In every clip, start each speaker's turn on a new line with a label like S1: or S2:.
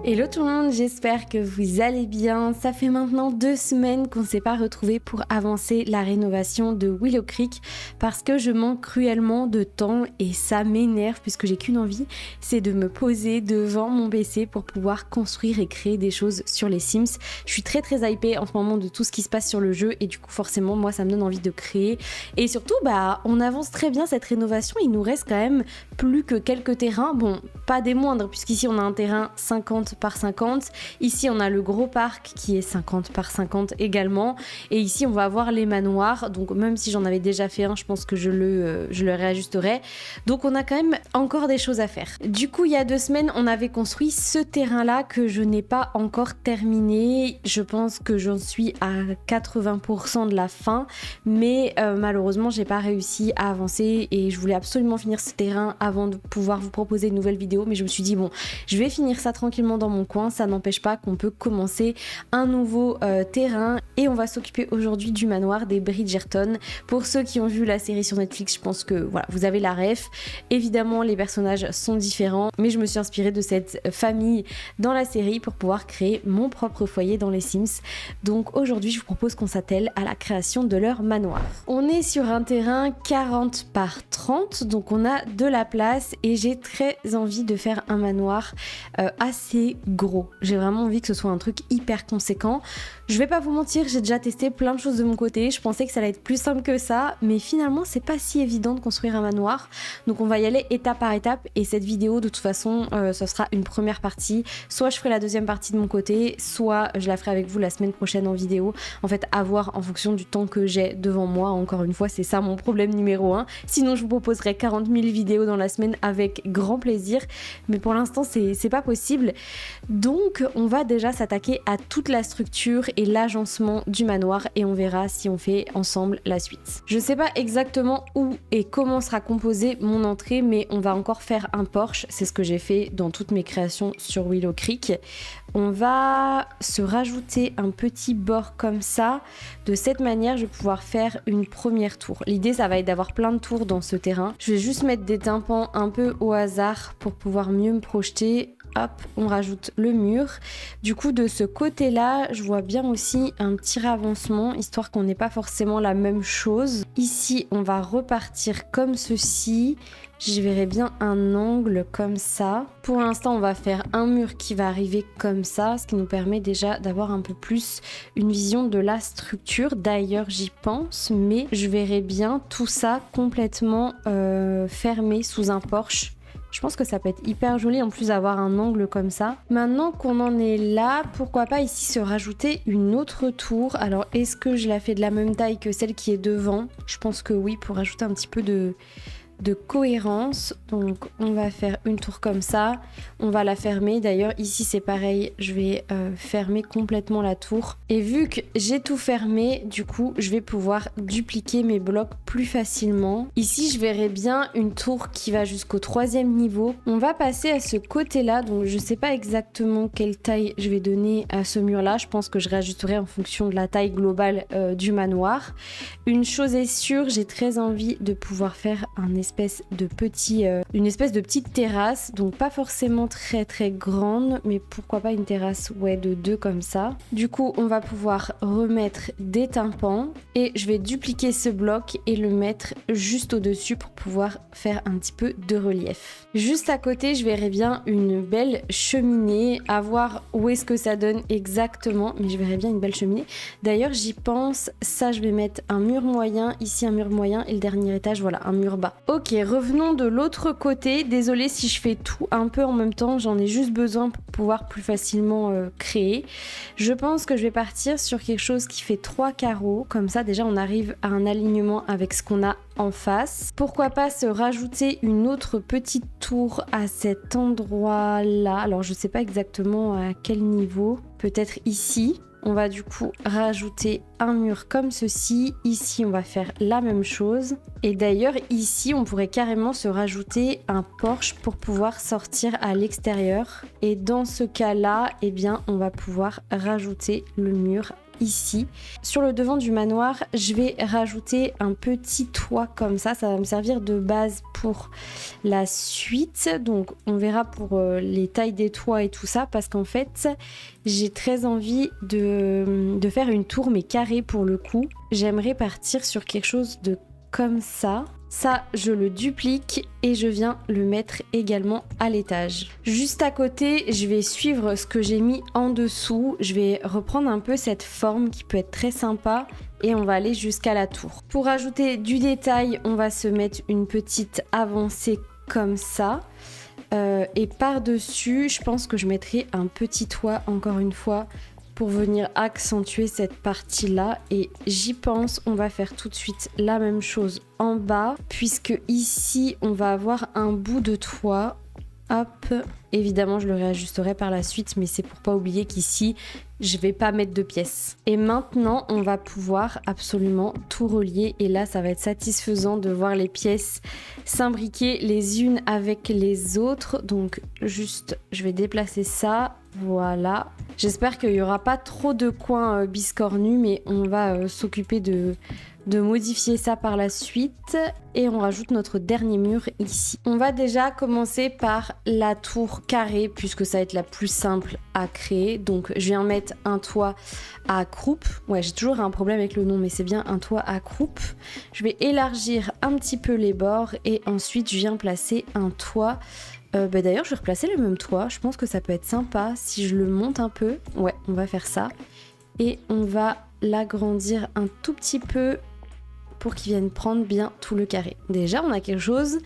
S1: Hello tout le monde, j'espère que vous allez bien. Ça fait maintenant 2 semaines qu'on ne s'est pas retrouvés pour avancer la rénovation de Willow Creek parce que je manque cruellement de temps et ça m'énerve puisque j'ai qu'une envie, c'est de me poser devant mon PC pour pouvoir construire et créer des choses sur les Sims. Je suis très hypée en ce moment de tout ce qui se passe sur le jeu et du coup forcément moi ça me donne envie de créer et surtout on avance très bien cette rénovation, il nous reste quand même plus que quelques terrains, bon pas des moindres puisqu'ici on a un terrain 50 par 50. Ici, on a le gros parc qui est 50 par 50 également. Et ici, on va avoir les manoirs. Donc, même si j'en avais déjà fait un, je pense que je le réajusterai. Donc, on a quand même encore des choses à faire. Du coup, il y a 2 semaines, on avait construit ce terrain-là que je n'ai pas encore terminé. Je pense que j'en suis à 80% de la fin. Mais malheureusement, j'ai pas réussi à avancer et je voulais absolument finir ce terrain avant de pouvoir vous proposer une nouvelle vidéo. Mais je me suis dit, bon, je vais finir ça tranquillement dans mon coin, ça n'empêche pas qu'on peut commencer un nouveau terrain et on va s'occuper aujourd'hui du manoir des Bridgerton. Pour ceux qui ont vu la série sur Netflix, je pense que voilà, vous avez la ref. Évidemment, les personnages sont différents, mais je me suis inspirée de cette famille dans la série pour pouvoir créer mon propre foyer dans les Sims. Donc aujourd'hui, je vous propose qu'on s'attelle à la création de leur manoir. On est sur un terrain 40 par 30, donc on a de la place et j'ai très envie de faire un manoir assez gros. J'ai vraiment envie que ce soit un truc hyper conséquent. Je vais pas vous mentir, j'ai déjà testé plein de choses de mon côté. Je pensais que ça allait être plus simple que ça, mais finalement c'est pas si évident de construire un manoir. Donc on va y aller étape par étape et cette vidéo de toute façon ce sera une première partie. Soit je ferai la deuxième partie de mon côté, soit je la ferai avec vous la semaine prochaine en vidéo. En fait à voir en fonction du temps que j'ai devant moi. Encore une fois c'est ça mon problème numéro 1. Sinon je vous proposerai 40 000 vidéos dans la semaine avec grand plaisir. Mais pour l'instant c'est pas possible. Donc on va déjà s'attaquer à toute la structure et l'agencement du manoir et on verra si on fait ensemble la suite. Je sais pas exactement où et comment sera composée mon entrée, mais on va encore faire un porche, c'est ce que j'ai fait dans toutes mes créations sur Willow Creek. On va se rajouter un petit bord comme ça. De cette manière, je vais pouvoir faire une première tour. L'idée, ça va être d'avoir plein de tours dans ce terrain. Je vais juste mettre des tympans un peu au hasard pour pouvoir mieux me projeter. Hop, on rajoute le mur. Du coup, de ce côté-là, je vois bien aussi un petit avancement, histoire qu'on n'ait pas forcément la même chose. Ici, on va repartir comme ceci. Je verrai bien un angle comme ça. Pour l'instant, on va faire un mur qui va arriver comme ça, ce qui nous permet déjà d'avoir un peu plus une vision de la structure. D'ailleurs, j'y pense, mais je verrai bien tout ça complètement fermé sous un porche. Je pense que ça peut être hyper joli en plus d'avoir un angle comme ça. Maintenant qu'on en est là, pourquoi pas ici se rajouter une autre tour. Alors est-ce que je la fais de la même taille que celle qui est devant? Je pense que oui, pour rajouter un petit peu de cohérence. Donc on va faire une tour comme ça, on va la fermer. D'ailleurs ici c'est pareil, je vais fermer complètement la tour et vu que j'ai tout fermé, du coup je vais pouvoir dupliquer mes blocs plus facilement. Ici je verrai bien une tour qui va jusqu'au 3e niveau. On va passer à ce côté là, donc je sais pas exactement quelle taille je vais donner à ce mur là, je pense que je réajusterai en fonction de la taille globale du manoir. Une chose est sûre, j'ai très envie de pouvoir faire une espèce de petite terrasse, donc pas forcément très grande, mais pourquoi pas une terrasse de 2 comme ça. Du coup on va pouvoir remettre des tympans et je vais dupliquer ce bloc et le mettre juste au dessus pour pouvoir faire un petit peu de relief. Juste à côté je verrai bien une belle cheminée, à voir où est-ce que ça donne exactement, mais je verrai bien une belle cheminée. D'ailleurs j'y pense, ça je vais mettre un mur moyen, ici un mur moyen et le dernier étage voilà un mur bas. Ok, revenons de l'autre côté. Désolée si je fais tout un peu en même temps, j'en ai juste besoin pour pouvoir plus facilement créer. Je pense que je vais partir sur quelque chose qui fait 3 carreaux. Comme ça, déjà, on arrive à un alignement avec ce qu'on a en face. Pourquoi pas se rajouter une autre petite tour à cet endroit-là. Alors, je sais pas exactement à quel niveau. Peut-être ici. On va du coup rajouter un mur comme ceci. Ici, on va faire la même chose. Et d'ailleurs, ici, on pourrait carrément se rajouter un porche pour pouvoir sortir à l'extérieur. Et dans ce cas-là, eh bien, on va pouvoir rajouter le mur ici. Sur le devant du manoir, je vais rajouter un petit toit comme ça va me servir de base pour la suite. Donc on verra pour les tailles des toits et tout ça, parce qu'en fait j'ai très envie de faire une tour mais carrée pour le coup. J'aimerais partir sur quelque chose de comme ça. Ça, je le duplique et je viens le mettre également à l'étage. Juste à côté, je vais suivre ce que j'ai mis en dessous. Je vais reprendre un peu cette forme qui peut être très sympa et on va aller jusqu'à la tour. Pour ajouter du détail, on va se mettre une petite avancée comme ça. Et par-dessus, je pense que je mettrai un petit toit encore une fois pour venir accentuer cette partie-là. Et j'y pense, on va faire tout de suite la même chose en bas, puisque ici, on va avoir un bout de toit. Hop, évidemment, je le réajusterai par la suite, mais c'est pour pas oublier qu'ici, je vais pas mettre de pièces. Et maintenant, on va pouvoir absolument tout relier. Et là, ça va être satisfaisant de voir les pièces s'imbriquer les unes avec les autres. Donc, juste, je vais déplacer ça. Voilà. J'espère qu'il n'y aura pas trop de coins biscornus, mais on va s'occuper de modifier ça par la suite. Et on rajoute notre dernier mur ici. On va déjà commencer par la tour carrée, puisque ça va être la plus simple à créer. Donc je viens mettre un toit à croupe. Ouais, j'ai toujours un problème avec le nom, mais c'est bien un toit à croupe. Je vais élargir un petit peu les bords et ensuite je viens placer un toit. D'ailleurs, je vais replacer le même toit. Je pense que ça peut être sympa si je le monte un peu. Ouais, on va faire ça. Et on va l'agrandir un tout petit peu pour qu'il vienne prendre bien tout le carré. Déjà, on a quelque chose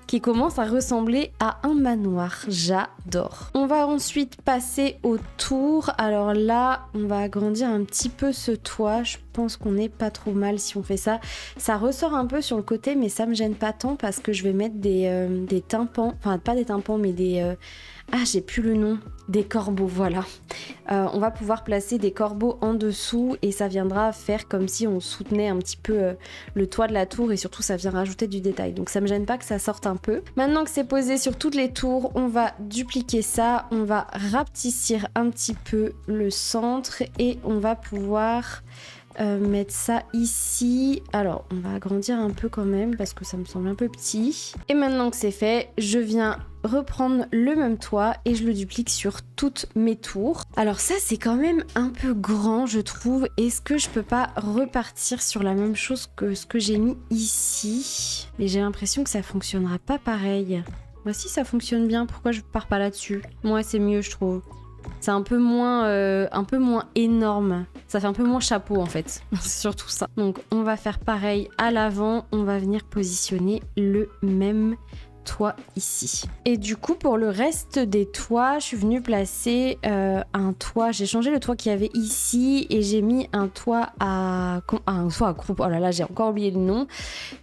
S1: qui commence à ressembler à un manoir. J'adore. On va ensuite passer au tour. Alors là, on va agrandir un petit peu ce toit. Je pense qu'on n'est pas trop mal si on fait ça. Ça ressort un peu sur le côté, mais ça me gêne pas tant parce que je vais mettre des tympans. Enfin, pas des tympans, mais des... j'ai plus le nom. Des corbeaux, voilà. On va pouvoir placer des corbeaux en dessous et ça viendra faire comme si on soutenait un petit peu le toit de la tour et surtout ça vient rajouter du détail. Donc ça me gêne pas que ça sorte un peu. Maintenant que c'est posé sur toutes les tours, on va dupliquer ça. On va rapetissir un petit peu le centre et on va pouvoir... mettre ça ici. Alors on va agrandir un peu quand même parce que ça me semble un peu petit. Et maintenant que c'est fait, je viens reprendre le même toit et je le duplique sur toutes mes tours. Alors ça c'est quand même un peu grand je trouve. Est-ce que je peux pas repartir sur la même chose que ce que j'ai mis ici? Mais j'ai l'impression que ça fonctionnera pas pareil. Moi si ça fonctionne bien, pourquoi je pars pas là-dessus? Moi c'est mieux je trouve. C'est un peu moins énorme. Ça fait un peu moins chapeau en fait. C'est surtout ça. Donc on va faire pareil à l'avant. On va venir positionner le même toit ici. Et du coup pour le reste des toits, je suis venue placer un toit. J'ai changé le toit qu'il y avait ici et j'ai mis un toit à croupe. Oh là là, j'ai encore oublié le nom.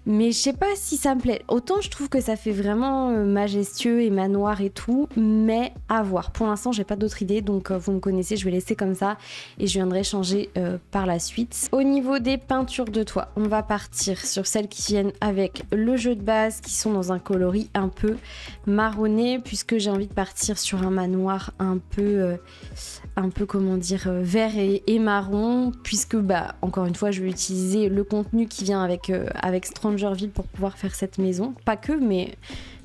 S1: Mais je sais pas si ça me plaît. Autant je trouve que ça fait vraiment majestueux et manoir et tout, mais à voir. Pour l'instant, j'ai pas d'autre idée, donc vous me connaissez, je vais laisser comme ça et je viendrai changer par la suite. Au niveau des peintures de toit, on va partir sur celles qui viennent avec le jeu de base, qui sont dans un coloris un peu marronné, puisque j'ai envie de partir sur un manoir un peu comment dire, vert et marron, puisque encore une fois je vais utiliser le contenu qui vient avec Strangerville pour pouvoir faire cette maison. Pas que, mais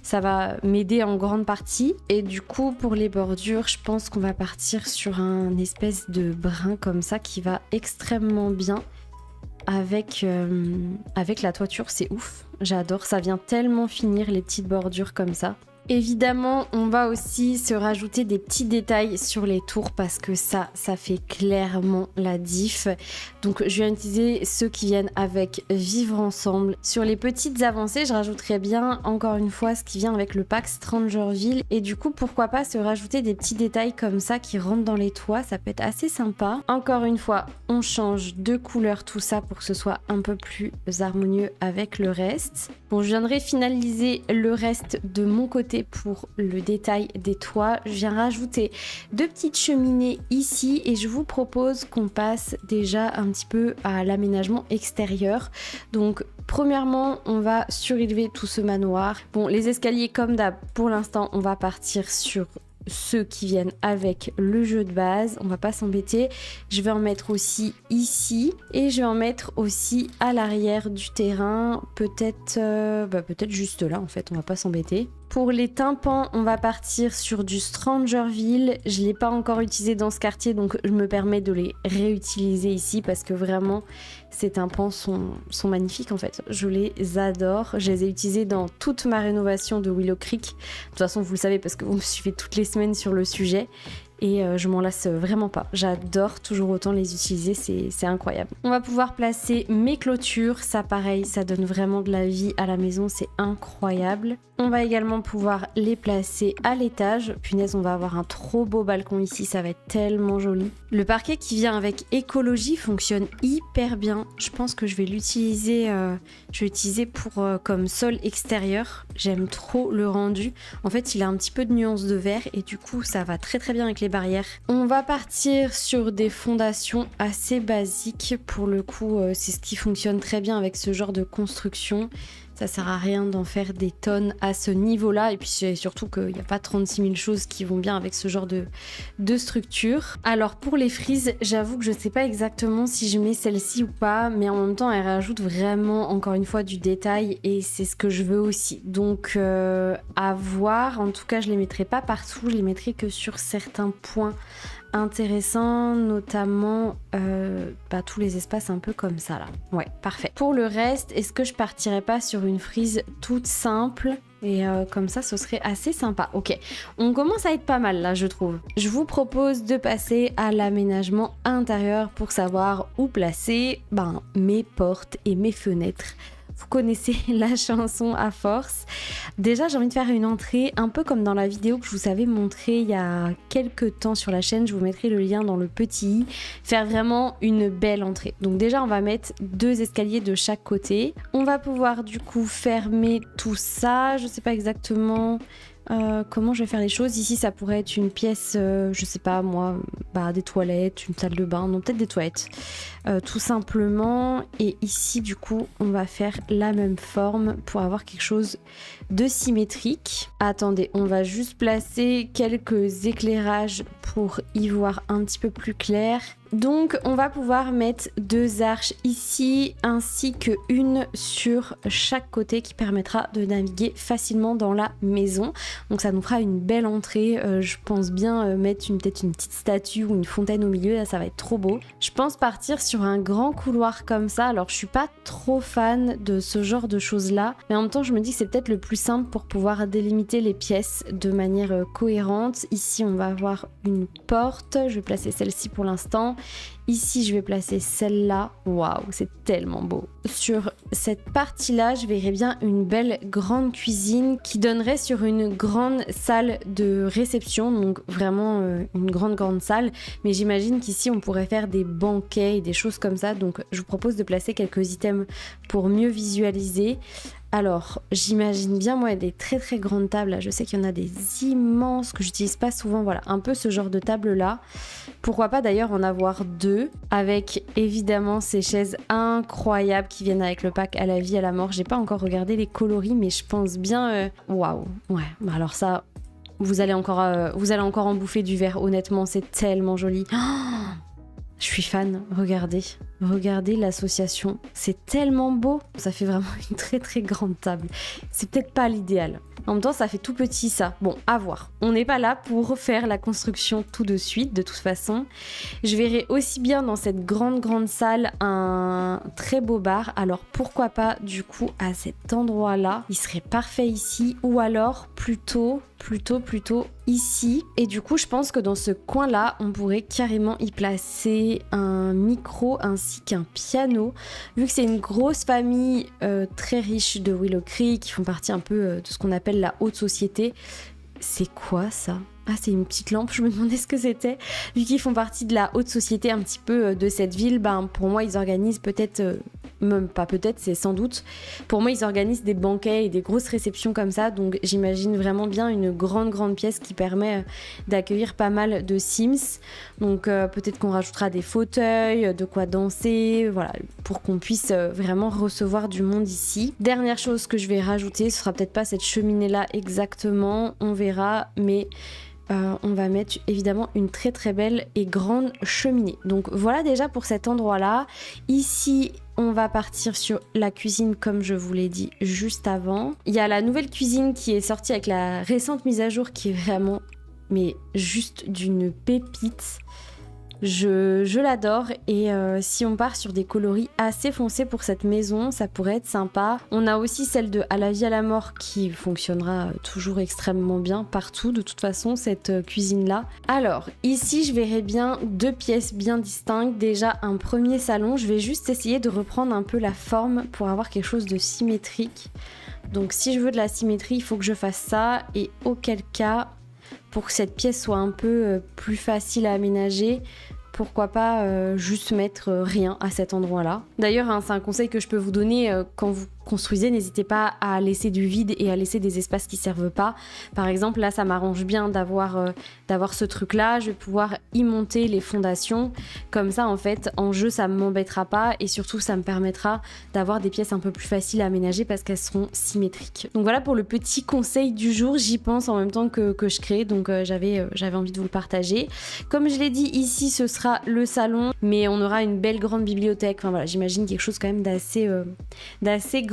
S1: ça va m'aider en grande partie. Et du coup pour les bordures, je pense qu'on va partir sur un espèce de brun comme ça qui va extrêmement bien avec la toiture. C'est ouf, j'adore, ça vient tellement finir les petites bordures comme ça. Évidemment, on va aussi se rajouter des petits détails sur les tours parce que ça fait clairement la diff. Donc je viens utiliser ceux qui viennent avec Vivre Ensemble. Sur les petites avancées, je rajouterai bien encore une fois ce qui vient avec le pack Strangerville. Et du coup, pourquoi pas se rajouter des petits détails comme ça qui rentrent dans les toits, ça peut être assez sympa. Encore une fois, on change de couleur tout ça pour que ce soit un peu plus harmonieux avec le reste. Bon, je viendrai finaliser le reste de mon côté pour le détail des toits. Je viens rajouter 2 petites cheminées ici et je vous propose qu'on passe déjà un petit peu à l'aménagement extérieur. Donc premièrement, on va surélever tout ce manoir. Bon, les escaliers comme d'hab, pour l'instant, on va partir sur ceux qui viennent avec le jeu de base, on va pas s'embêter. Je vais en mettre aussi ici et je vais en mettre aussi à l'arrière du terrain, peut-être juste là en fait, on va pas s'embêter. Pour les tympans, on va partir sur du Strangerville. Je ne l'ai pas encore utilisé dans ce quartier, donc je me permets de les réutiliser ici parce que vraiment, ces tympans sont magnifiques en fait. Je les adore. Je les ai utilisés dans toute ma rénovation de Willow Creek. De toute façon, vous le savez parce que vous me suivez toutes les semaines sur le sujet. Et je m'en lasse vraiment pas. J'adore toujours autant les utiliser, c'est incroyable. On va pouvoir placer mes clôtures, ça pareil, ça donne vraiment de la vie à la maison, c'est incroyable. On va également pouvoir les placer à l'étage. Punaise, on va avoir un trop beau balcon ici, ça va être tellement joli. Le parquet qui vient avec écologie fonctionne hyper bien. Je pense que je vais l'utiliser pour comme sol extérieur. J'aime trop le rendu. En fait, il a un petit peu de nuance de vert et du coup, ça va très très bien avec les barrières. On va partir sur des fondations assez basiques. Pour le coup, c'est ce qui fonctionne très bien avec ce genre de construction. Ça sert à rien d'en faire des tonnes à ce niveau-là. Et puis c'est surtout qu'il n'y a pas 36 000 choses qui vont bien avec ce genre de structure. Alors pour les frises, j'avoue que je ne sais pas exactement si je mets celle-ci ou pas. Mais en même temps, elle rajoute vraiment, encore une fois, du détail. Et c'est ce que je veux aussi. Donc à voir. En tout cas, je ne les mettrai pas partout. Je les mettrai que sur certains points intéressant, notamment tous les espaces un peu comme ça là. Ouais, parfait. Pour le reste, est-ce que je partirais pas sur une frise toute simple et comme ça, ce serait assez sympa. Ok, on commence à être pas mal là, je trouve. Je vous propose de passer à l'aménagement intérieur pour savoir où placer mes portes et mes fenêtres. Vous connaissez la chanson à force. Déjà, j'ai envie de faire une entrée un peu comme dans la vidéo que je vous avais montrée il y a quelques temps sur la chaîne. Je vous mettrai le lien dans le petit i. Faire vraiment une belle entrée. Donc déjà, on va mettre 2 escaliers de chaque côté. On va pouvoir du coup fermer tout ça. Je sais pas exactement comment je vais faire les choses. Ici, ça pourrait être une pièce, je sais pas moi, des toilettes, une salle de bain, non peut-être des toilettes, tout simplement. Et ici, du coup, on va faire la même forme pour avoir quelque chose de symétrique. Attendez, on va juste placer quelques éclairages pour y voir un petit peu plus clair. Donc on va pouvoir mettre 2 arches ici ainsi qu'une sur chaque côté qui permettra de naviguer facilement dans la maison. Donc ça nous fera une belle entrée. Je pense bien mettre peut-être une petite statue ou une fontaine au milieu. Là, ça va être trop beau. Je pense partir sur un grand couloir comme ça. Alors je suis pas trop fan de ce genre de choses là, mais en même temps je me dis que c'est peut-être le plus simple pour pouvoir délimiter les pièces de manière cohérente. Ici on va avoir une porte. Je vais placer celle-ci pour l'instant. Ici, je vais placer celle-là. Waouh, c'est tellement beau. Sur cette partie-là, je verrais bien une belle grande cuisine qui donnerait sur une grande salle de réception. Donc vraiment une grande salle. Mais j'imagine qu'ici, on pourrait faire des banquets et des choses comme ça. Donc je vous propose de placer quelques items pour mieux visualiser. Alors, j'imagine bien, moi, des très très grandes tables. Là, je sais qu'il y en a des immenses que j'utilise pas souvent. Voilà, un peu ce genre de table-là. Pourquoi pas d'ailleurs en avoir 2 avec évidemment ces chaises incroyables qui viennent avec le pack à la vie, à la mort. J'ai pas encore regardé les coloris, mais je pense bien... Waouh, ouais, alors ça, vous allez encore en bouffer du verre. Honnêtement, c'est tellement joli. Oh, je suis fan, regardez l'association, c'est tellement beau, ça fait vraiment une très très grande table. C'est peut-être pas l'idéal. En même temps, ça fait tout petit ça. Bon, à voir. On n'est pas là pour faire la construction tout de suite, de toute façon. Je verrai aussi bien dans cette grande salle un très beau bar. Alors pourquoi pas du coup à cet endroit-là. Il serait parfait ici ou alors plutôt ici. Et du coup, je pense que dans ce coin-là, on pourrait carrément y placer un micro ainsi qu'un piano. Vu que c'est une grosse famille très riche de Willow Creek, qui font partie un peu de ce qu'on appelle la haute société. C'est quoi ça ? Ah, c'est une petite lampe, je me demandais ce que c'était. Vu qu'ils font partie de la haute société un petit peu de cette ville, pour moi, ils organisent peut-être, même pas peut-être, c'est sans doute. Pour moi, ils organisent des banquets et des grosses réceptions comme ça. Donc, j'imagine vraiment bien une grande pièce qui permet d'accueillir pas mal de Sims. Donc, peut-être qu'on rajoutera des fauteuils, de quoi danser, voilà, pour qu'on puisse vraiment recevoir du monde ici. Dernière chose que je vais rajouter, ce sera peut-être pas cette cheminée-là exactement, on verra, mais on va mettre évidemment une très très belle et grande cheminée. Donc voilà déjà pour cet endroit-là. Ici, on va partir sur la cuisine comme je vous l'ai dit juste avant. Il y a la nouvelle cuisine qui est sortie avec la récente mise à jour qui est vraiment, mais juste d'une pépite. Je l'adore et si on part sur des coloris assez foncés pour cette maison, ça pourrait être sympa. On a aussi celle de À la vie à la mort qui fonctionnera toujours extrêmement bien partout de toute façon cette cuisine là. Alors ici je verrai bien 2 pièces bien distinctes. Déjà un premier salon, je vais juste essayer de reprendre un peu la forme pour avoir quelque chose de symétrique. Donc si je veux de la symétrie, il faut que je fasse ça et auquel cas, pour que cette pièce soit un peu plus facile à aménager, pourquoi pas juste mettre rien à cet endroit-là. D'ailleurs, hein, c'est un conseil que je peux vous donner quand vous construisez, n'hésitez pas à laisser du vide et à laisser des espaces qui servent pas. Par exemple, là, ça m'arrange bien d'avoir ce truc-là. Je vais pouvoir y monter les fondations. Comme ça, en fait, en jeu, ça ne m'embêtera pas et surtout, ça me permettra d'avoir des pièces un peu plus faciles à aménager parce qu'elles seront symétriques. Donc voilà pour le petit conseil du jour. J'y pense en même temps que je crée, donc j'avais envie de vous le partager. Comme je l'ai dit, ici, ce sera le salon, mais on aura une belle grande bibliothèque. Enfin voilà, j'imagine quelque chose quand même d'assez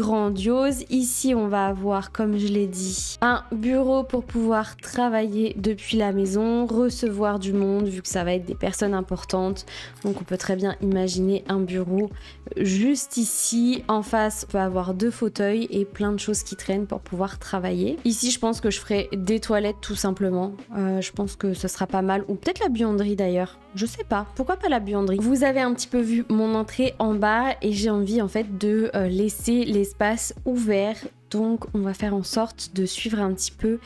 S1: grandiose. Ici, on va avoir, comme je l'ai dit, un bureau pour pouvoir travailler depuis la maison, recevoir du monde, vu que ça va être des personnes importantes. Donc, on peut très bien imaginer un bureau juste ici. En face, on peut avoir 2 fauteuils et plein de choses qui traînent pour pouvoir travailler. Ici, je pense que je ferai des toilettes tout simplement. Je pense que ce sera pas mal. Ou peut-être la buanderie d'ailleurs. Je sais pas. Pourquoi pas la buanderie? Vous avez un petit peu vu mon entrée en bas et j'ai envie en fait de laisser l'espace ouvert. Donc on va faire en sorte de suivre un petit peu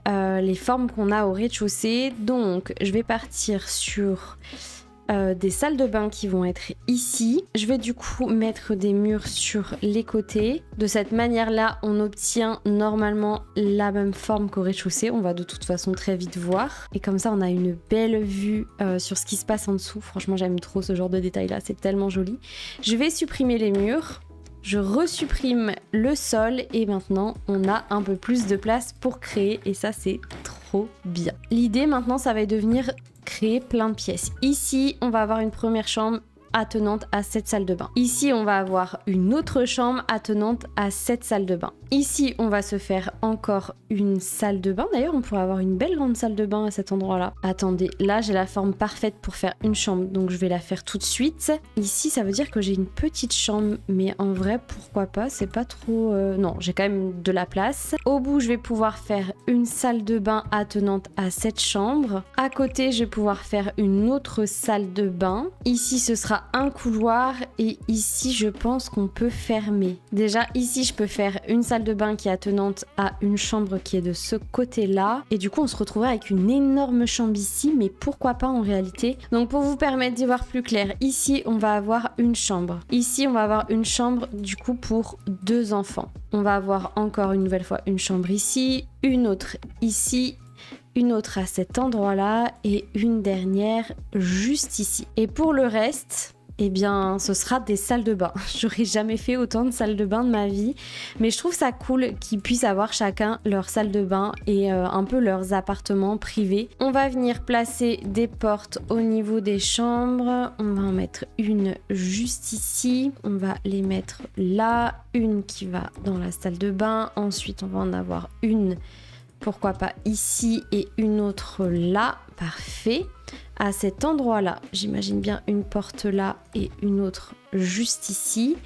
S1: les formes qu'on a au rez-de-chaussée. Donc je vais partir sur des salles de bain qui vont être ici. Je vais du coup mettre des murs sur les côtés. De cette manière-là, on obtient normalement la même forme qu'au rez-de-chaussée. On va de toute façon très vite voir. Et comme ça, on a une belle vue sur ce qui se passe en dessous. Franchement, j'aime trop ce genre de détails-là. C'est tellement joli. Je vais supprimer les murs. Je resupprime le sol et maintenant on a un peu plus de place pour créer et ça c'est trop bien. L'idée maintenant ça va devenir créer plein de pièces. Ici on va avoir une première chambre attenante à cette salle de bain. Ici on va avoir une autre chambre attenante à cette salle de bain. Ici on va se faire encore une salle de bain. D'ailleurs on pourrait avoir une belle grande salle de bain à cet endroit là. Attendez, là j'ai la forme parfaite pour faire une chambre donc je vais la faire tout de suite. Ici ça veut dire que j'ai une petite chambre mais en vrai pourquoi pas, c'est pas trop... Non, j'ai quand même de la place. Au bout je vais pouvoir faire une salle de bain attenante à cette chambre. À côté je vais pouvoir faire une autre salle de bain. Ici ce sera un couloir et ici je pense qu'on peut fermer. Déjà ici je peux faire une salle de bain qui est attenante à une chambre qui est de ce côté là et du coup on se retrouvera avec une énorme chambre ici mais pourquoi pas en réalité. Donc pour vous permettre d'y voir plus clair, ici on va avoir une chambre. Ici on va avoir une chambre du coup pour 2 enfants. On va avoir encore une nouvelle fois une chambre ici, une autre ici, une autre à cet endroit-là et une dernière juste ici. Et pour le reste, eh bien, ce sera des salles de bain. J'aurais jamais fait autant de salles de bain de ma vie, mais je trouve ça cool qu'ils puissent avoir chacun leur salle de bain et un peu leurs appartements privés. On va venir placer des portes au niveau des chambres. On va en mettre une juste ici. On va les mettre là, une qui va dans la salle de bain. Ensuite, on va en avoir une, pourquoi pas ici et une autre là. Parfait. À cet endroit-là, j'imagine bien une porte là et une autre juste ici.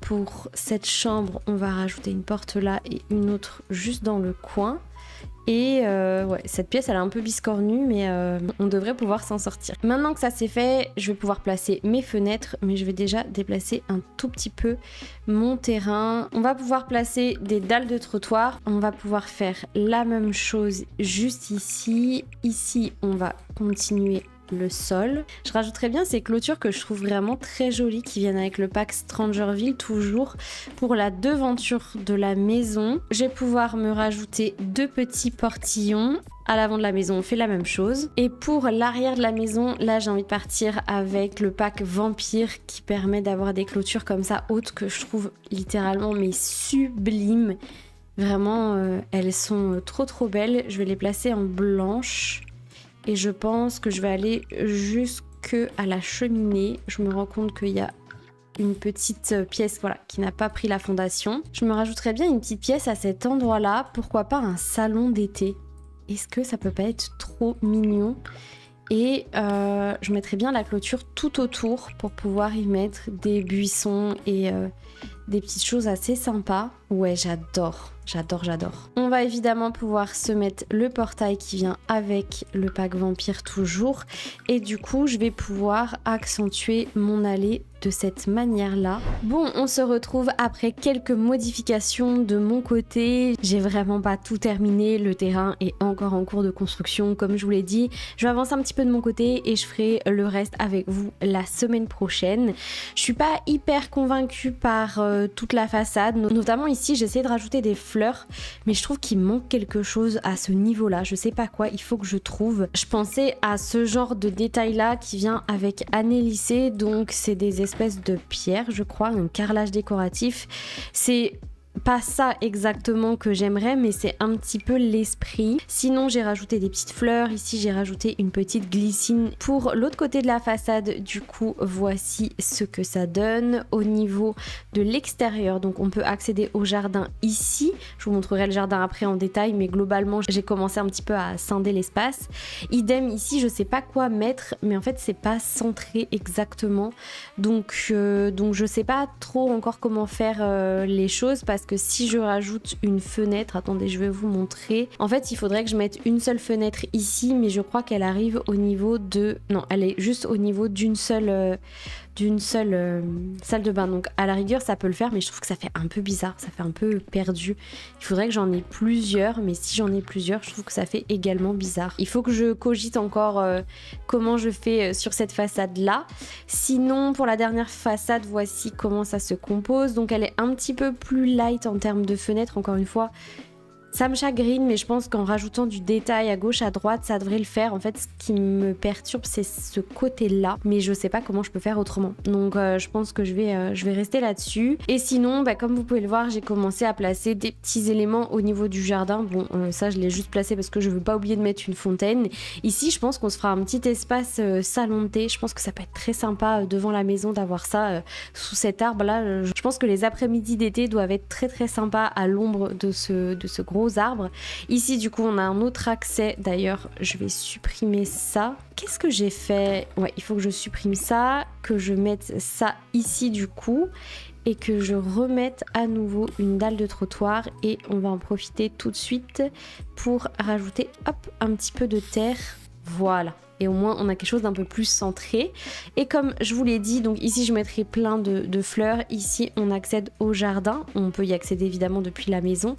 S1: Pour cette chambre, on va rajouter une porte là et une autre juste dans le coin. Et ouais, cette pièce elle est un peu biscornue mais on devrait pouvoir s'en sortir. Maintenant que ça c'est fait, je vais pouvoir placer mes fenêtres mais je vais déjà déplacer un tout petit peu mon terrain. On va pouvoir placer des dalles de trottoir. On va pouvoir faire la même chose juste ici. Ici on va continuer le sol. Je rajouterais bien ces clôtures que je trouve vraiment très jolies qui viennent avec le pack Strangerville toujours pour la devanture de la maison. Je vais pouvoir me rajouter 2 petits portillons. À l'avant de la maison, on fait la même chose. Et pour l'arrière de la maison, là j'ai envie de partir avec le pack Vampire qui permet d'avoir des clôtures comme ça hautes que je trouve littéralement mais sublimes. Vraiment, elles sont trop belles. Je vais les placer en blanche. et je pense que je vais aller jusque à la cheminée. Je me rends compte qu'il y a une petite pièce voilà, qui n'a pas pris la fondation. Je me rajouterais bien une petite pièce à cet endroit-là. Pourquoi pas un salon d'été? Est-ce que ça peut pas être trop mignon? Et je mettrais bien la clôture tout autour pour pouvoir y mettre des buissons et des petites choses assez sympas. Ouais, j'adore. On va évidemment pouvoir se mettre le portail qui vient avec le pack vampire toujours. Et du coup, je vais pouvoir accentuer mon allée de cette manière-là. Bon, on se retrouve après quelques modifications de mon côté. J'ai vraiment pas tout terminé. Le terrain est encore en cours de construction, comme je vous l'ai dit. Je vais avancer un petit peu de mon côté et je ferai le reste avec vous la semaine prochaine. Je suis pas hyper convaincue par toute la façade. Notamment ici, j'ai essayé de rajouter des fleurs, mais je trouve qu'il manque quelque chose à ce niveau-là. Je sais pas quoi, il faut que je trouve. Je pensais à ce genre de détail-là qui vient avec année lycée, donc c'est des espèces de pierres, je crois, un carrelage décoratif. C'est pas ça exactement que j'aimerais, mais c'est un petit peu l'esprit. Sinon, j'ai rajouté des petites fleurs. Ici, j'ai rajouté une petite glycine pour l'autre côté de la façade. Du coup, voici ce que ça donne au niveau de l'extérieur. Donc, on peut accéder au jardin ici. Je vous montrerai le jardin après en détail, mais globalement, j'ai commencé un petit peu à scinder l'espace. Idem ici, je sais pas quoi mettre, mais en fait, c'est pas centré exactement. Donc je sais pas trop encore comment faire les choses, parce que si je rajoute une fenêtre, attendez, je vais vous montrer. En fait, il faudrait que je mette une seule fenêtre ici, mais je crois qu'elle arrive au niveau de... Non, elle est juste au niveau d'une seule salle de bain. Donc à la rigueur, ça peut le faire, mais je trouve que ça fait un peu bizarre, ça fait un peu perdu. Il faudrait que j'en ai plusieurs, mais si j'en ai plusieurs, je trouve que ça fait également bizarre. Il faut que je cogite encore comment je fais sur cette façade-là. Sinon, pour la dernière façade, voici comment ça se compose. Donc elle est un petit peu plus light en termes de fenêtres, encore une fois. Ça me chagrine, mais je pense qu'en rajoutant du détail à gauche, à droite, ça devrait le faire. En fait, ce qui me perturbe, c'est ce côté-là. Mais je sais pas comment je peux faire autrement. Donc, je pense que je vais rester là-dessus. Et sinon, comme vous pouvez le voir, j'ai commencé à placer des petits éléments au niveau du jardin. Bon, ça, je l'ai juste placé parce que je veux pas oublier de mettre une fontaine. Ici, je pense qu'on se fera un petit espace salon de thé. Je pense que ça peut être très sympa devant la maison d'avoir ça sous cet arbre-là. Je pense que les après-midi d'été doivent être très très sympas à l'ombre de ce gros arbres. Ici, du coup, on a un autre accès. D'ailleurs, je vais supprimer ça. Qu'est-ce que j'ai fait? Ouais, il faut que je supprime ça, que je mette ça ici, du coup, et que je remette à nouveau une dalle de trottoir. Et on va en profiter tout de suite pour rajouter, hop, un petit peu de terre. Voilà. Et au moins on a quelque chose d'un peu plus centré. Et comme je vous l'ai dit, donc ici je mettrai plein de fleurs. Ici on accède au jardin, on peut y accéder évidemment depuis la maison.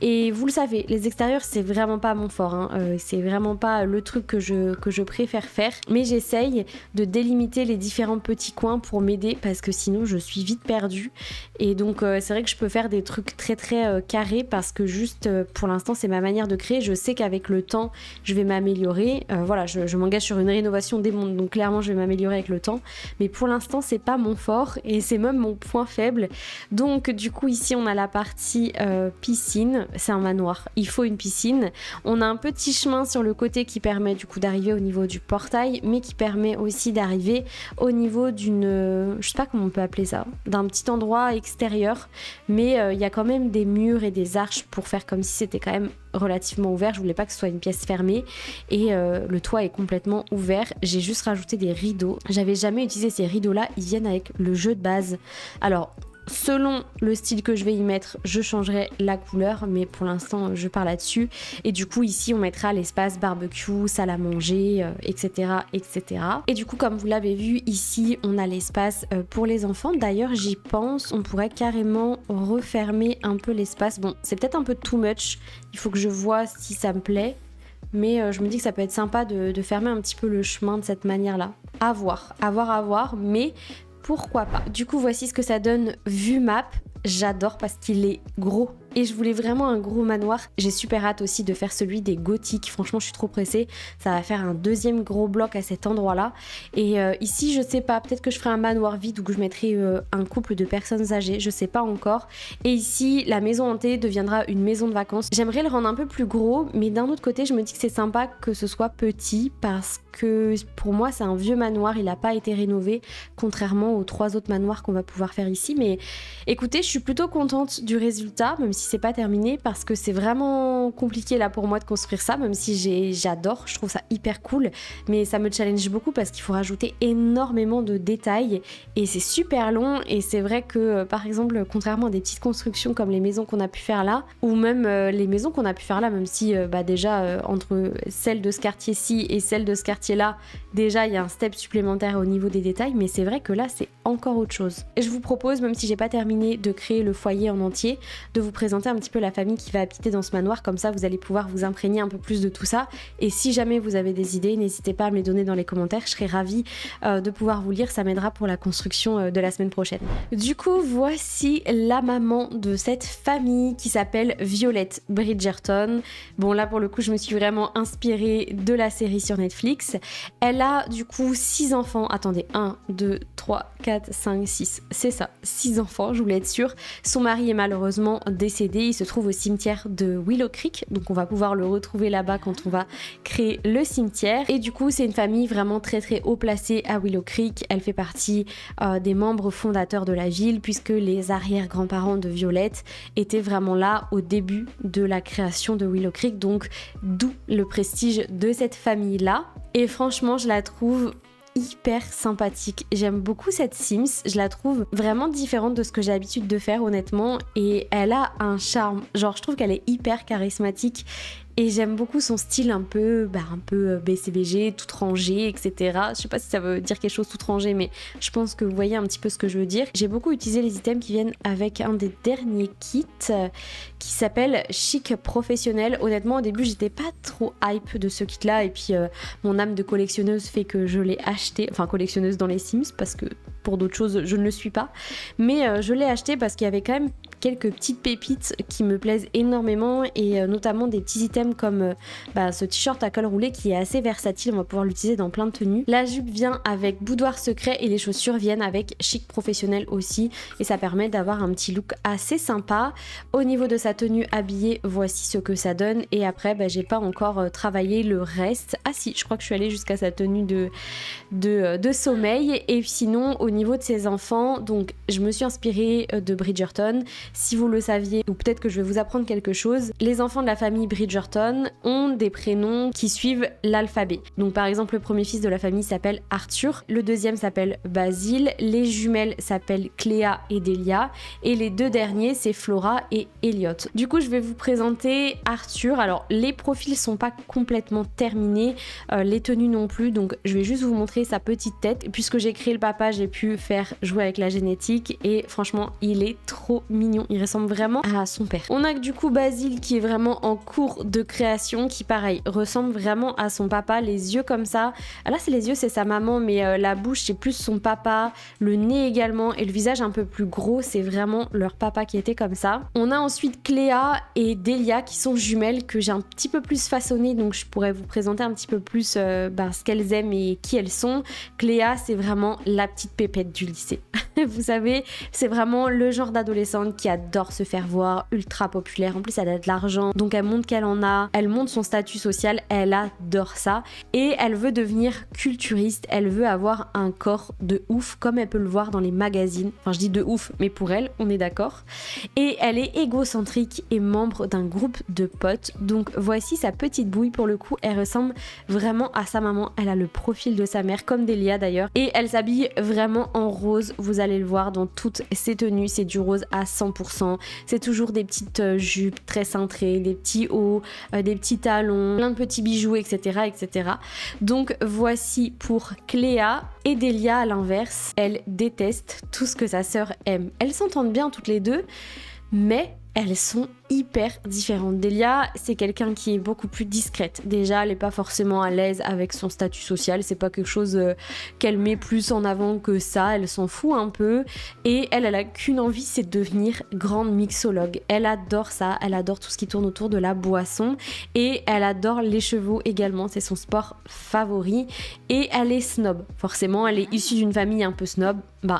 S1: Et vous le savez, les extérieurs c'est vraiment pas mon fort, hein. C'est vraiment pas le truc que je préfère faire. Mais j'essaye de délimiter les différents petits coins pour m'aider, parce que sinon je suis vite perdue. Et donc c'est vrai que je peux faire des trucs très très carrés, parce que juste pour l'instant c'est ma manière de créer. Je sais qu'avec le temps je vais m'améliorer. Voilà, je m'engage sur une rénovation des mondes, donc clairement je vais m'améliorer avec le temps, mais pour l'instant c'est pas mon fort et c'est même mon point faible. Donc du coup ici on a la partie piscine, c'est un manoir, il faut une piscine. On a un petit chemin sur le côté qui permet du coup d'arriver au niveau du portail, mais qui permet aussi d'arriver au niveau d'une, je sais pas comment on peut appeler ça, d'un petit endroit extérieur, mais il y a quand même des murs et des arches pour faire comme si c'était quand même relativement ouvert. Je voulais pas que ce soit une pièce fermée, et le toit est complètement ouvert. J'ai juste rajouté des rideaux. J'avais jamais utilisé ces rideaux là, ils viennent avec le jeu de base. Alors selon le style que je vais y mettre, je changerai la couleur, mais pour l'instant je pars là-dessus. Et du coup ici on mettra l'espace barbecue, salle à manger, etc., etc. Et du coup comme vous l'avez vu, ici on a l'espace pour les enfants. D'ailleurs j'y pense, on pourrait carrément refermer un peu l'espace. Bon, c'est peut-être un peu too much, il faut que je vois si ça me plaît, mais je me dis que ça peut être sympa de fermer un petit peu le chemin de cette manière-là. À voir, mais pourquoi pas. Du coup, voici ce que ça donne vue map. j'adore parce qu'il est gros. Et je voulais vraiment un gros manoir. J'ai super hâte aussi de faire celui des gothiques. Franchement, je suis trop pressée. Ça va faire un deuxième gros bloc à cet endroit-là. Et ici, je sais pas, peut-être que je ferai un manoir vide ou que je mettrai un couple de personnes âgées. Je sais pas encore. Et ici, la maison hantée deviendra une maison de vacances. J'aimerais le rendre un peu plus gros, mais d'un autre côté, je me dis que c'est sympa que ce soit petit parce que pour moi, c'est un vieux manoir. Il n'a pas été rénové, contrairement aux 3 autres manoirs qu'on va pouvoir faire ici. Mais écoutez, je suis plutôt contente du résultat, même si c'est pas terminé, parce que c'est vraiment compliqué là pour moi de construire ça, même si j'adore, je trouve ça hyper cool, mais ça me challenge beaucoup parce qu'il faut rajouter énormément de détails et c'est super long. Et c'est vrai que par exemple, contrairement à des petites constructions comme les maisons qu'on a pu faire là, ou même les maisons qu'on a pu faire là, même si déjà entre celle de ce quartier-ci et celle de ce quartier-là, déjà il y a un step supplémentaire au niveau des détails, mais c'est vrai que là c'est encore autre chose. Et je vous propose, même si j'ai pas terminé de créer le foyer en entier, de vous présenter un petit peu la famille qui va habiter dans ce manoir, comme ça vous allez pouvoir vous imprégner un peu plus de tout ça. Et si jamais vous avez des idées, n'hésitez pas à me les donner dans les commentaires, je serai ravie de pouvoir vous lire, ça m'aidera pour la construction de la semaine prochaine. Du coup, voici la maman de cette famille qui s'appelle Violette Bridgerton. Bon là pour le coup je me suis vraiment inspirée de la série sur Netflix. Elle a du coup 6 enfants, attendez, 1, 2, 3, 4, 5, 6, c'est ça, 6 enfants, je voulais être sûre. Son mari est malheureusement décédé, il se trouve au cimetière de Willow Creek, donc on va pouvoir le retrouver là-bas quand on va créer le cimetière. Et du coup c'est une famille vraiment très très haut placée à Willow Creek. Elle fait partie des membres fondateurs de la ville, puisque les arrière-grands-parents de Violette étaient vraiment là au début de la création de Willow Creek, donc d'où le prestige de cette famille-là. Et franchement je la trouve hyper sympathique. J'aime beaucoup cette Sims, je la trouve vraiment différente de ce que j'ai l'habitude de faire honnêtement, et elle a un charme, genre je trouve qu'elle est hyper charismatique. Et j'aime beaucoup son style un peu BCBG, tout rangé, etc. Je sais pas si ça veut dire quelque chose tout rangé, mais je pense que vous voyez un petit peu ce que je veux dire. J'ai beaucoup utilisé les items qui viennent avec un des derniers kits qui s'appelle Chic Professionnel. Honnêtement, au début, j'étais pas trop hype de ce kit-là. Et puis, mon âme de collectionneuse fait que je l'ai acheté. Enfin, collectionneuse dans les Sims, parce que pour d'autres choses, je ne le suis pas. Mais je l'ai acheté parce qu'il y avait quand même quelques petites pépites qui me plaisent énormément, et notamment des petits items comme ce t-shirt à col roulé qui est assez versatile, on va pouvoir l'utiliser dans plein de tenues. La jupe vient avec boudoir secret et les chaussures viennent avec chic professionnel aussi, et ça permet d'avoir un petit look assez sympa. Au niveau de sa tenue habillée, voici ce que ça donne. Et après j'ai pas encore travaillé le reste. Ah si, je crois que je suis allée jusqu'à sa tenue de sommeil. Et sinon au niveau de ses enfants, donc je me suis inspirée de Bridgerton. Si vous le saviez, ou peut-être que je vais vous apprendre quelque chose, les enfants de la famille Bridgerton ont des prénoms qui suivent l'alphabet. Donc par exemple, le premier fils de la famille s'appelle Arthur, le deuxième s'appelle Basil, les jumelles s'appellent Cléa et Delia, et les 2 derniers c'est Flora et Elliot. Du coup, je vais vous présenter Arthur. Alors les profils sont pas complètement terminés, les tenues non plus, donc je vais juste vous montrer sa petite tête. Et puisque j'ai créé le papa, j'ai pu faire jouer avec la génétique, et franchement, il est trop mignon. Il ressemble vraiment à son père. On a du coup Basil qui est vraiment en cours de création, qui pareil ressemble vraiment à son papa, les yeux comme ça. Là c'est les yeux, c'est sa maman, mais la bouche c'est plus son papa, le nez également, et le visage un peu plus gros, c'est vraiment leur papa qui était comme ça. On a ensuite Cléa et Delia qui sont jumelles, que j'ai un petit peu plus façonnées, donc je pourrais vous présenter un petit peu plus ce qu'elles aiment et qui elles sont. Cléa, c'est vraiment la petite pépette du lycée. Vous savez, c'est vraiment le genre d'adolescente qui adore se faire voir, ultra populaire. En plus, elle a de l'argent, donc elle montre qu'elle en a, elle montre son statut social, elle adore ça. Et elle veut devenir culturiste, elle veut avoir un corps de ouf, comme elle peut le voir dans les magazines. Enfin, je dis de ouf, mais pour elle, on est d'accord. Et elle est égocentrique et membre d'un groupe de potes. Donc voici sa petite bouille, pour le coup, elle ressemble vraiment à sa maman. Elle a le profil de sa mère, comme Delia d'ailleurs. Et elle s'habille vraiment en rose, vous allez le voir dans toutes ses tenues, c'est du rose à 100%. C'est toujours des petites jupes très cintrées, des petits hauts, des petits talons, plein de petits bijoux, etc., etc. Donc voici pour Cléa. Et Delia, à l'inverse, elle déteste tout ce que sa sœur aime. Elles s'entendent bien toutes les deux, mais elles sont hyper différentes. Delia, c'est quelqu'un qui est beaucoup plus discrète. Déjà, elle n'est pas forcément à l'aise avec son statut social, c'est pas quelque chose qu'elle met plus en avant que ça, elle s'en fout un peu. Et elle a qu'une envie, c'est de devenir grande mixologue. Elle adore ça, elle adore tout ce qui tourne autour de la boisson et elle adore les chevaux également, c'est son sport favori. Et elle est snob, forcément, elle est issue d'une famille un peu snob,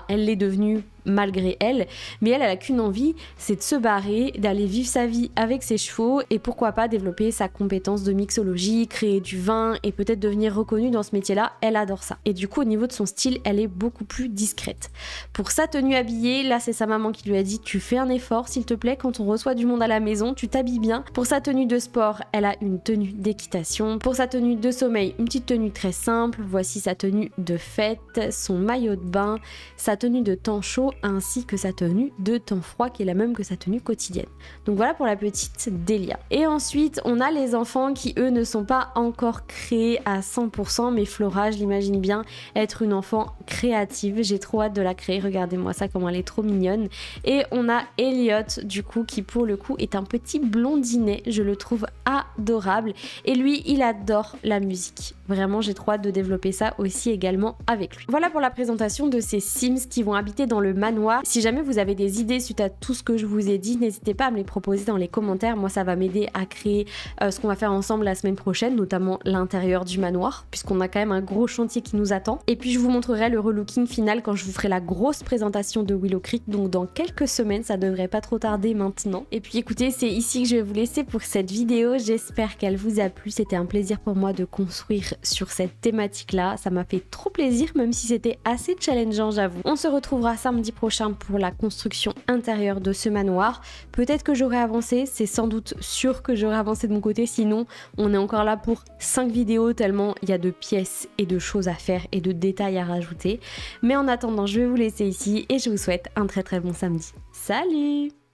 S1: elle l'est devenue malgré elle, mais elle a qu'une envie, c'est de se barrer, d'aller vivre sa vie avec ses chevaux et pourquoi pas développer sa compétence de mixologie, créer du vin et peut-être devenir reconnue dans ce métier-là, elle adore ça. Et du coup au niveau de son style, elle est beaucoup plus discrète. Pour sa tenue habillée, là c'est sa maman qui lui a dit tu fais un effort s'il te plaît, quand on reçoit du monde à la maison, tu t'habilles bien. Pour sa tenue de sport, elle a une tenue d'équitation. Pour sa tenue de sommeil, une petite tenue très simple, voici sa tenue de fête, son maillot de bain, sa tenue de temps chaud ainsi que sa tenue de temps froid qui est la même que sa tenue quotidienne. Donc voilà pour la petite Delia. Et ensuite, on a les enfants qui eux ne sont pas encore créés à 100%, mais Flora, je l'imagine bien être une enfant créative. J'ai trop hâte de la créer, regardez-moi ça comment elle est trop mignonne. Et on a Elliot du coup qui pour le coup est un petit blondinet, je le trouve adorable et lui il adore la musique. Vraiment j'ai trop hâte de développer ça aussi également avec lui. Voilà pour la présentation de ces Sims qui vont habiter dans le manoir. Si jamais vous avez des idées suite à tout ce que je vous ai dit, n'hésitez pas à me les proposer dans les commentaires. Moi ça va m'aider à créer ce qu'on va faire ensemble la semaine prochaine, notamment l'intérieur du manoir, puisqu'on a quand même un gros chantier qui nous attend. Et puis je vous montrerai le relooking final quand je vous ferai la grosse présentation de Willow Creek, donc dans quelques semaines, ça devrait pas trop tarder maintenant. Et puis écoutez, c'est ici que je vais vous laisser pour cette vidéo, j'espère qu'elle vous a plu, c'était un plaisir pour moi de construire sur cette thématique là, ça m'a fait trop plaisir même si c'était assez challengeant j'avoue. On se retrouvera samedi prochain pour la construction intérieure de ce manoir. Peut-être que j'aurai avancé, c'est sans doute sûr que j'aurai avancé de mon côté, sinon on est encore là pour 5 vidéos tellement il y a de pièces et de choses à faire et de détails à rajouter. Mais en attendant, je vais vous laisser ici et je vous souhaite un très très bon samedi. Salut!